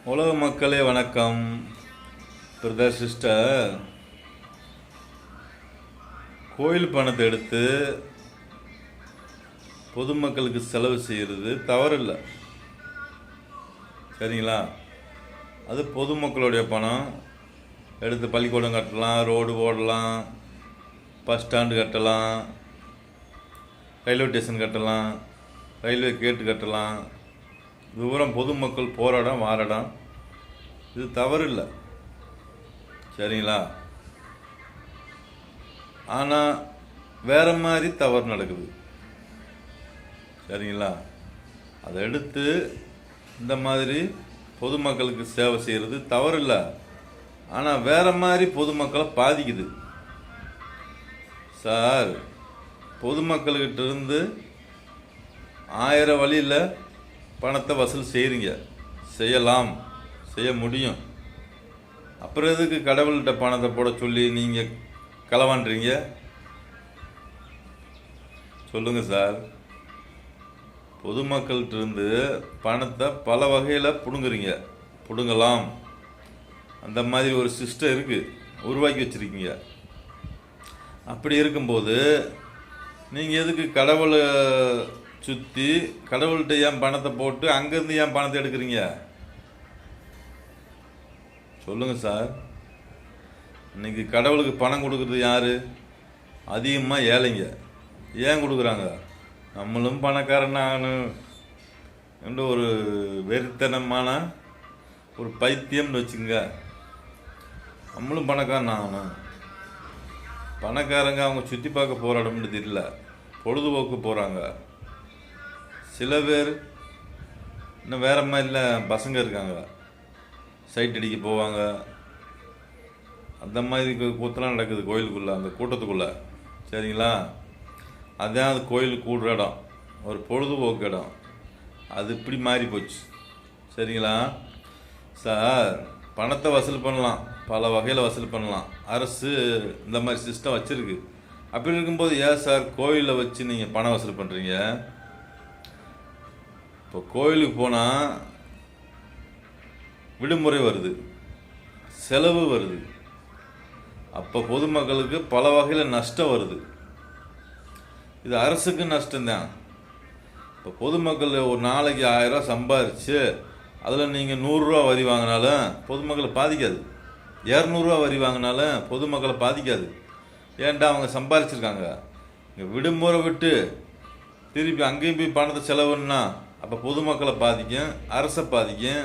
உலக மக்களே வணக்கம். பிரதர் சிஸ்டர், கோயில் பணத்தை எடுத்து பொதுமக்களுக்கு செலவு செய்கிறது தவறில்லை, சரிங்களா? அது பொதுமக்களுடைய பணம். எடுத்து பள்ளிக்கூடம் கட்டலாம், ரோடு போடலாம், பஸ் ஸ்டாண்டு கட்டலாம், ரயில்வே ஸ்டேஷன் கட்டலாம், ரயில்வே கேட்டு கட்டலாம். விவரம் பொதுமக்கள் போராடம் வாரடம், இது தவறு இல்லை, சரிங்களா? ஆனால் வேறு மாதிரி தவறு நடக்குது, சரிங்களா? அதை எடுத்து இந்த மாதிரி பொதுமக்களுக்கு சேவை செய்கிறது தவறு இல்லை, ஆனால் வேறு மாதிரி பொதுமக்களை பாதிக்குது. சார், பொதுமக்கள்கிட்ட இருந்து 1000 வழியில் பணத்தை வசூல் செய்கிறீங்க, செய்யலாம், செய்ய முடியும். அப்புறம் எதுக்கு கடவுள்கிட்ட பணத்தை போட சொல்லி நீங்கள் களவாண்டுறீங்க? சொல்லுங்கள் சார். பொதுமக்கள்கிட்ட இருந்து பணத்தை பல வகையில் பிடுங்குறீங்க, பிடுங்கலாம். அந்த மாதிரி ஒரு சிஸ்டம் இருக்குது, உருவாக்கி வச்சுருக்கீங்க. அப்படி இருக்கும்போது நீங்கள் எதுக்கு கடவுளை சுற்றி கடவுள்கிட்ட ஏன் பணத்தை போட்டு அங்கேருந்து ஏன் பணத்தை எடுக்கிறீங்க? சொல்லுங்கள் சார். இன்னைக்கு கடவுளுக்கு பணம் கொடுக்குறது யார்? அதிகமாக ஏழைங்க. ஏன் கொடுக்குறாங்க? நம்மளும் பணக்காரன் ஆகணும் என்ற ஒரு வெறித்தனமான ஒரு பைத்தியம்னு வச்சுங்க. நம்மளும் பணக்காரன் ஆகணும். பணக்காரங்க அவங்க சுற்றி பார்க்க போகிற இடம்னு தெரியல, பொழுதுபோக்கு போகிறாங்க. சில பேர் இன்னும் வேறு மாதிரிலாம் பசங்க இருக்காங்க, சைட் அடிக்க போவாங்க. அந்த மாதிரி கூத்தெல்லாம் நடக்குது கோயிலுக்குள்ளே, அந்த கூட்டத்துக்குள்ளே, சரிங்களா? அதுதான் அது கோயில் கூடுற இடம், ஒரு பொழுதுபோக்கு இடம். அது இப்படி மாறி போச்சு, சரிங்களா? சார், பணத்தை வசூல் பண்ணலாம், பல வகையில் வசூல் பண்ணலாம். அரசு இந்த மாதிரி சிஸ்டம் வச்சுருக்கு. அப்படி இருக்கும்போது ஏன் சார் கோயிலில் வச்சு நீங்கள் பணம் வசூல் பண்ணுறீங்க? இப்போ கோயிலுக்கு போனால் விடுமுறை வருது, செலவு வருது, அப்போ பொதுமக்களுக்கு பல வகையில் நஷ்டம் வருது. இது அரசுக்கு நஷ்டம்தான். இப்போ பொதுமக்கள் ஒரு நாளைக்கு 1000 ரூபா சம்பாரிச்சு அதில் நீங்கள் 100 ரூபா வரி வாங்கினாலும் பொதுமக்களை பாதிக்காது. 200 ரூபா வரி வாங்கினாலும் பொதுமக்களை பாதிக்காது. ஏன்டா அவங்க சம்பாரிச்சிருக்காங்க. இங்கே விடுமுறை விட்டு திருப்பி அங்கேயும் போய் பணத்தை செலவுன்னா அப்போ பொதுமக்களை பாதிக்கும், அரசை பாதிக்கும்.